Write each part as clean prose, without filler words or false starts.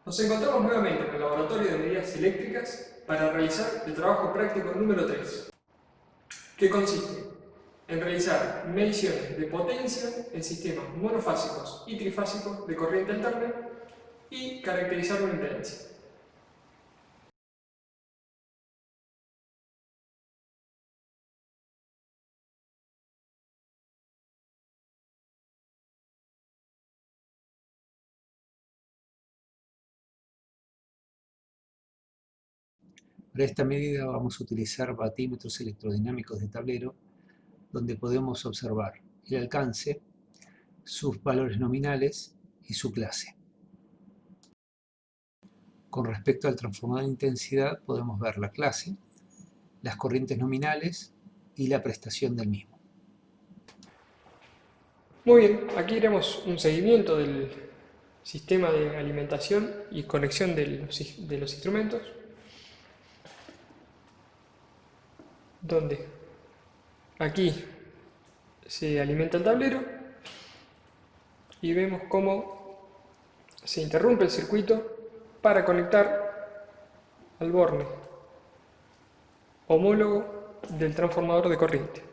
Nos encontramos nuevamente en el laboratorio de medidas eléctricas para realizar el trabajo práctico número 3, que consiste en realizar mediciones de potencia en sistemas monofásicos y trifásicos de corriente alterna y caracterizar una impedancia. Para esta medida vamos a utilizar batímetros electrodinámicos de tablero, donde podemos observar el alcance, sus valores nominales y su clase. Con respecto al transformador de intensidad podemos ver la clase, las corrientes nominales y la prestación del mismo. Muy bien, aquí haremos un seguimiento del sistema de alimentación y conexión de los instrumentos, donde aquí se alimenta el tablero y vemos cómo se interrumpe el circuito para conectar al borne homólogo del transformador de corriente,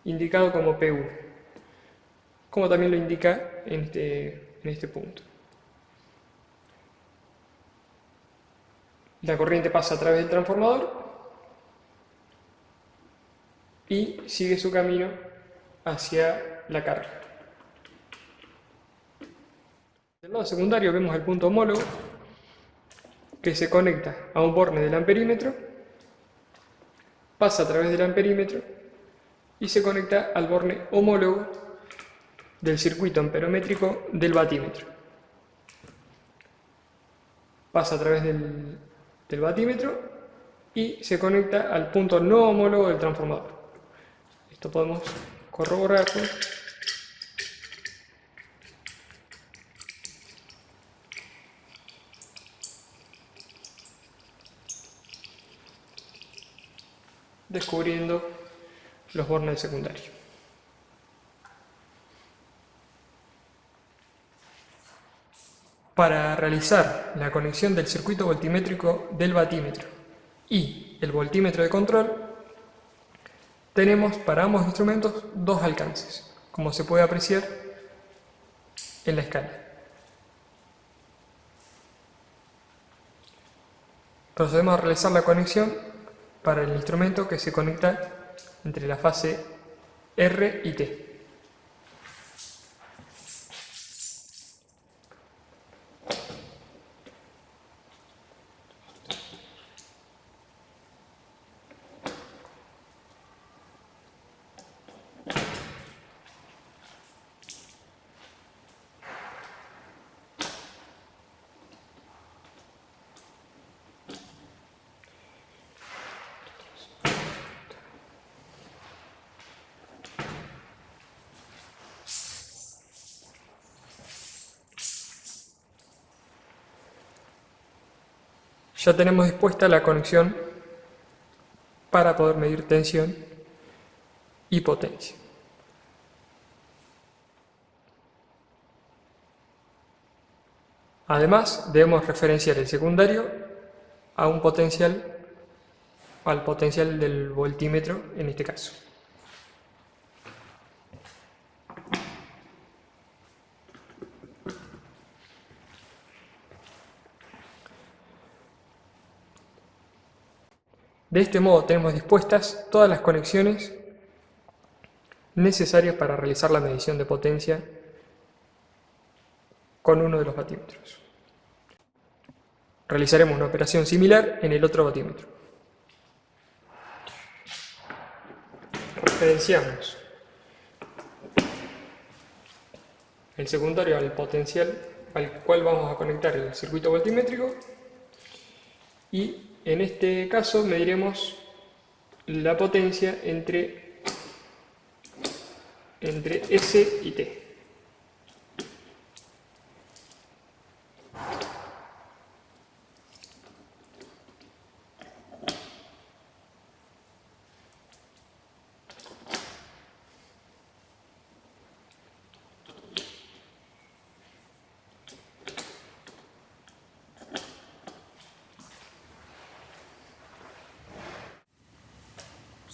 indicado como PU, como también lo indica en este punto. La corriente pasa a través del transformador y sigue su camino hacia la carga. Del lado secundario vemos el punto homólogo que se conecta a un borne del amperímetro, pasa a través del amperímetro y se conecta al borne homólogo del circuito amperométrico del batímetro. Pasa a través del batímetro y se conecta al punto no homólogo del transformador. Esto podemos corroborarlo descubriendo los bornes secundarios. Para realizar la conexión del circuito voltimétrico del batímetro y el voltímetro de control, tenemos para ambos instrumentos dos alcances, como se puede apreciar en la escala. Procedemos a realizar la conexión para el instrumento que se conecta entre la fase R y T. Ya tenemos dispuesta la conexión para poder medir tensión y potencia. Además, debemos referenciar el secundario a un potencial, al potencial del voltímetro en este caso. De este modo tenemos dispuestas todas las conexiones necesarias para realizar la medición de potencia con uno de los batímetros. Realizaremos una operación similar en el otro batímetro. Referenciamos el secundario al potencial al cual vamos a conectar el circuito voltimétrico y en este caso mediremos la potencia entre S y T.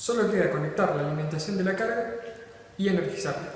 Solo queda conectar la alimentación de la carga y energizarla.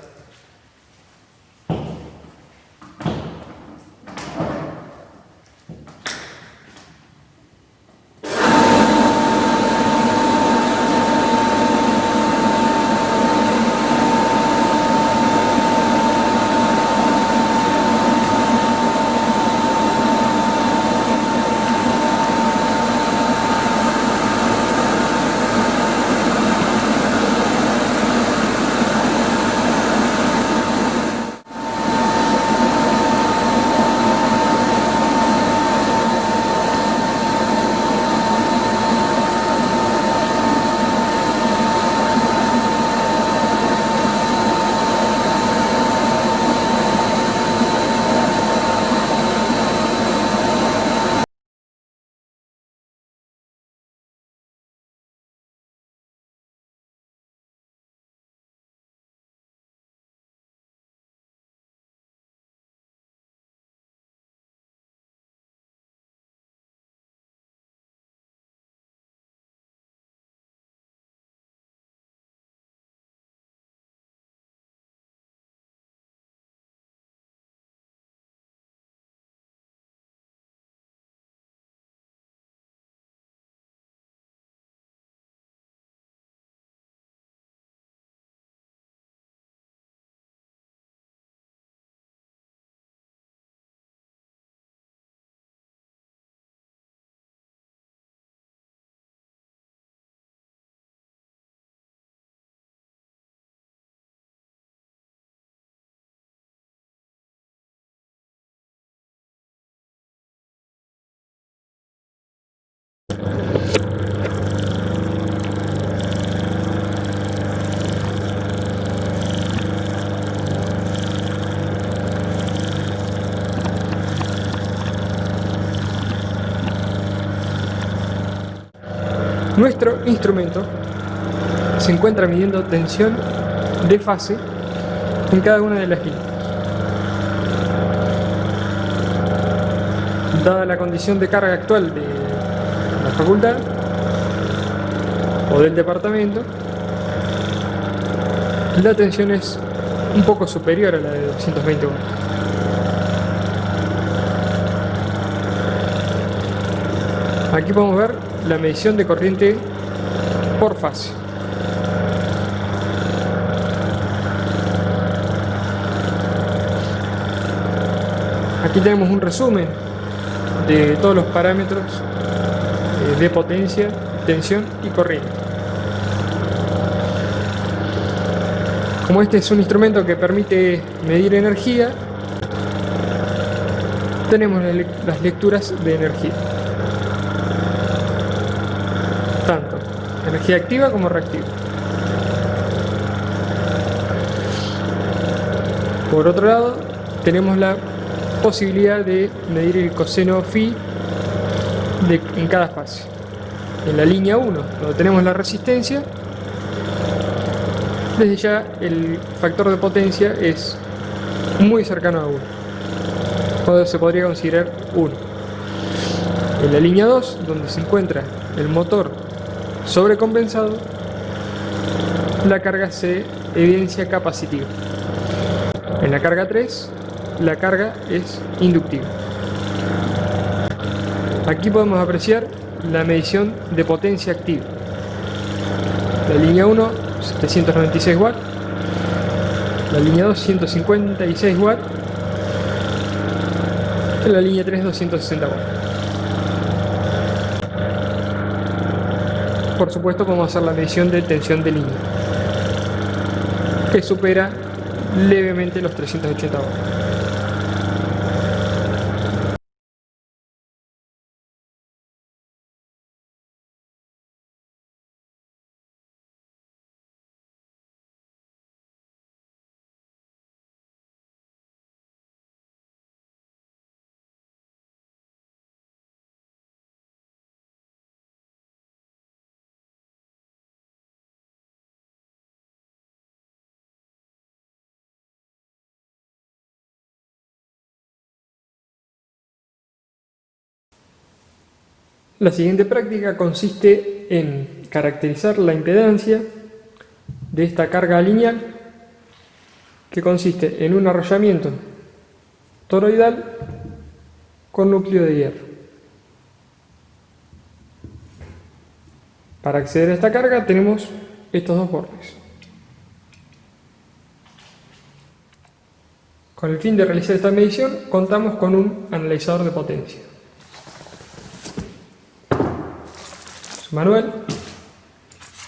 Nuestro instrumento se encuentra midiendo tensión de fase en cada una de las líneas. Dada la condición de carga actual de la facultad o del departamento, la tensión es un poco superior a la de 220 voltios. Aquí podemos ver la medición de corriente por fase. Aquí tenemos un resumen de todos los parámetros de potencia, tensión y corriente. Como este es un instrumento que permite medir energía, tenemos las lecturas de energía, tanto energía activa como reactiva. Por otro lado, tenemos la posibilidad de medir el coseno phi en cada fase. En la línea 1, donde tenemos la resistencia, desde ya el factor de potencia es muy cercano a 1, o se podría considerar 1. En la línea 2, donde se encuentra el motor sobrecompensado, la carga se evidencia capacitiva. En la carga 3, la carga es inductiva. Aquí podemos apreciar la medición de potencia activa. La línea 1, 796 watts. La línea 2, 156 watts. Y la línea 3, 260 watts. Por supuesto, podemos hacer la medición de tensión de línea, que supera levemente los 380 watts. La siguiente práctica consiste en caracterizar la impedancia de esta carga lineal, que consiste en un arrollamiento toroidal con núcleo de hierro. Para acceder a esta carga tenemos estos dos bordes. Con el fin de realizar esta medición contamos con un analizador de potencia. Su manual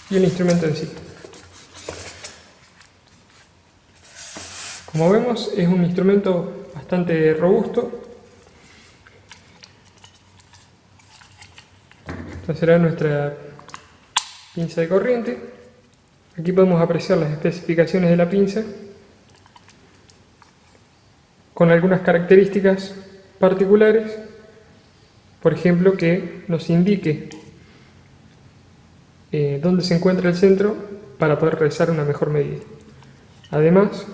y el instrumento en sí. Como vemos, es un instrumento bastante robusto. Esta será nuestra pinza de corriente. Aquí podemos apreciar las especificaciones de la pinza con algunas características particulares, por ejemplo, que nos indique dónde se encuentra el centro para poder realizar una mejor medida. Además,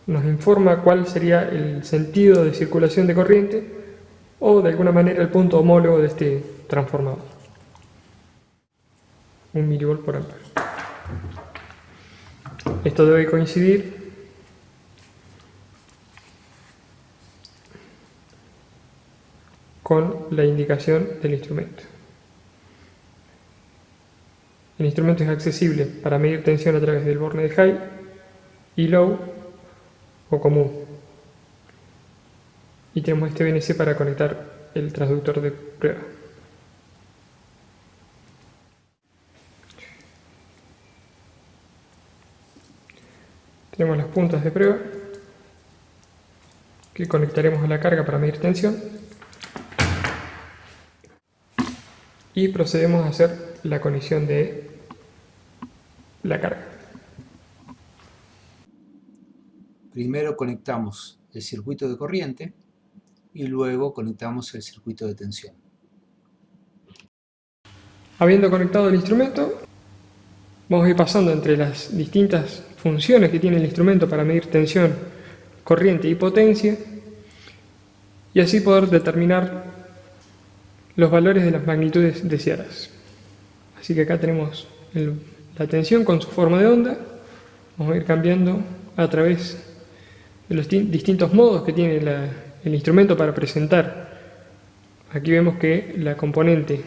nos informa cuál sería el sentido de circulación de corriente o de alguna manera el punto homólogo de este transformador. 1 milivolt por ampere. Esto debe coincidir con la indicación del instrumento. El instrumento es accesible para medir tensión a través del borne de high y low o común. Y tenemos este BNC para conectar el transductor de prueba. Tenemos las puntas de prueba que conectaremos a la carga para medir tensión. Y procedemos a hacer la conexión de la carga. Primero conectamos el circuito de corriente y luego conectamos el circuito de tensión. Habiendo conectado el instrumento, vamos a ir pasando entre las distintas funciones que tiene el instrumento para medir tensión, corriente y potencia, y así poder determinar los valores de las magnitudes deseadas. Así que acá tenemos la tensión con su forma de onda. Vamos a ir cambiando a través de los distintos modos que tiene el instrumento para presentar. Aquí vemos que la componente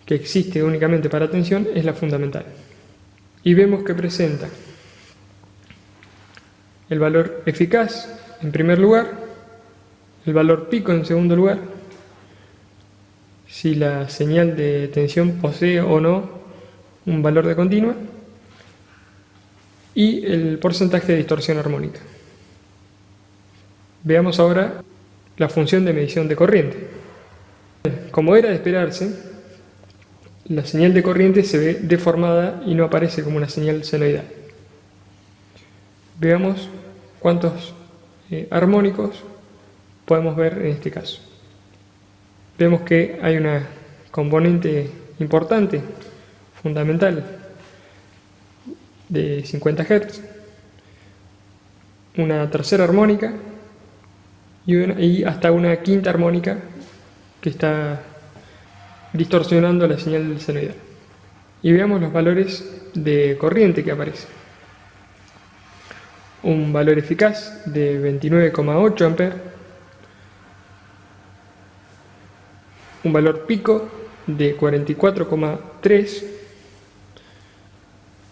que existe únicamente para tensión es la fundamental. Y vemos que presenta el valor eficaz en primer lugar, el valor pico en segundo lugar, si la señal de tensión posee o no un valor de continua, y el porcentaje de distorsión armónica. Veamos ahora la función de medición de corriente. Como era de esperarse, la señal de corriente se ve deformada y no aparece como una señal senoidal. Veamos cuántos armónicos podemos ver en este caso. Vemos que hay una componente importante, fundamental, de 50 Hz, una tercera armónica y hasta una quinta armónica que está distorsionando la señal senoidal. Y veamos los valores de corriente que aparecen. Un valor eficaz de 29,8 A, un valor pico de 44,3,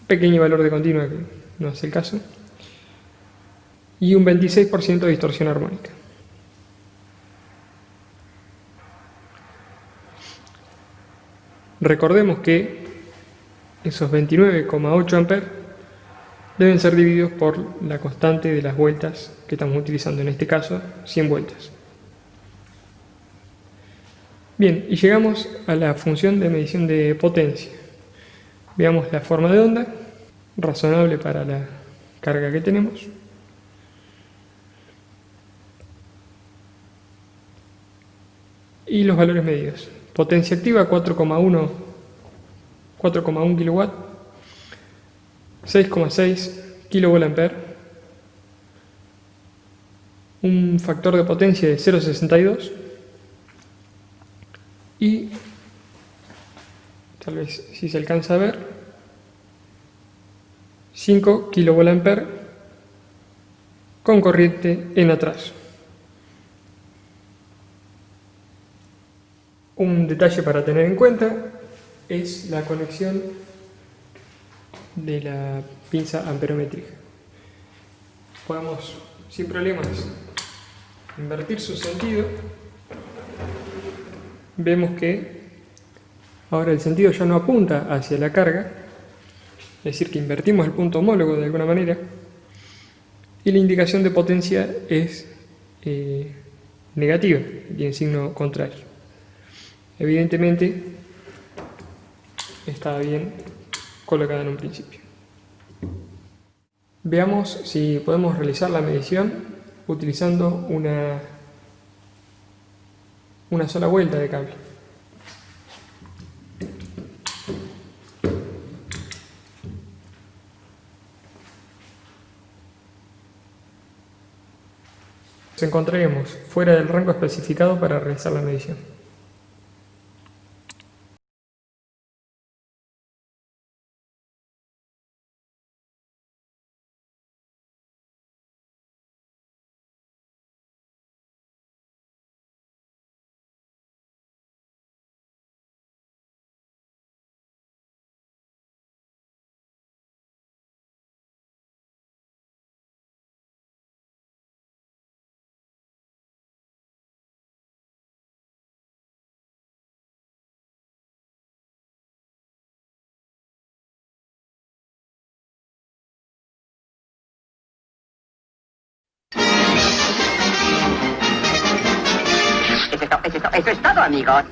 pequeño valor de continua que no es el caso, y un 26% de distorsión armónica. Recordemos que esos 29,8 A deben ser divididos por la constante de las vueltas que estamos utilizando, en este caso 100 vueltas. Bien, y llegamos a la función de medición de potencia. Veamos la forma de onda, razonable para la carga que tenemos. Y los valores medidos. Potencia activa 4,1 kW, 6,6 kVA, un factor de potencia de 0,62 y tal vez si se alcanza a ver, 5 kVA con corriente en atrás. Un detalle para tener en cuenta es la conexión de la pinza amperométrica. Podemos sin problemas invertir su sentido. Vemos que ahora el sentido ya no apunta hacia la carga, es decir, que invertimos el punto homólogo de alguna manera, y la indicación de potencia es negativa, tiene signo contrario. Evidentemente estaba bien colocada en un principio. Veamos si podemos realizar la medición utilizando una sola vuelta de cable. Nos encontraremos fuera del rango especificado para realizar la medición. Eso es todo, amigos.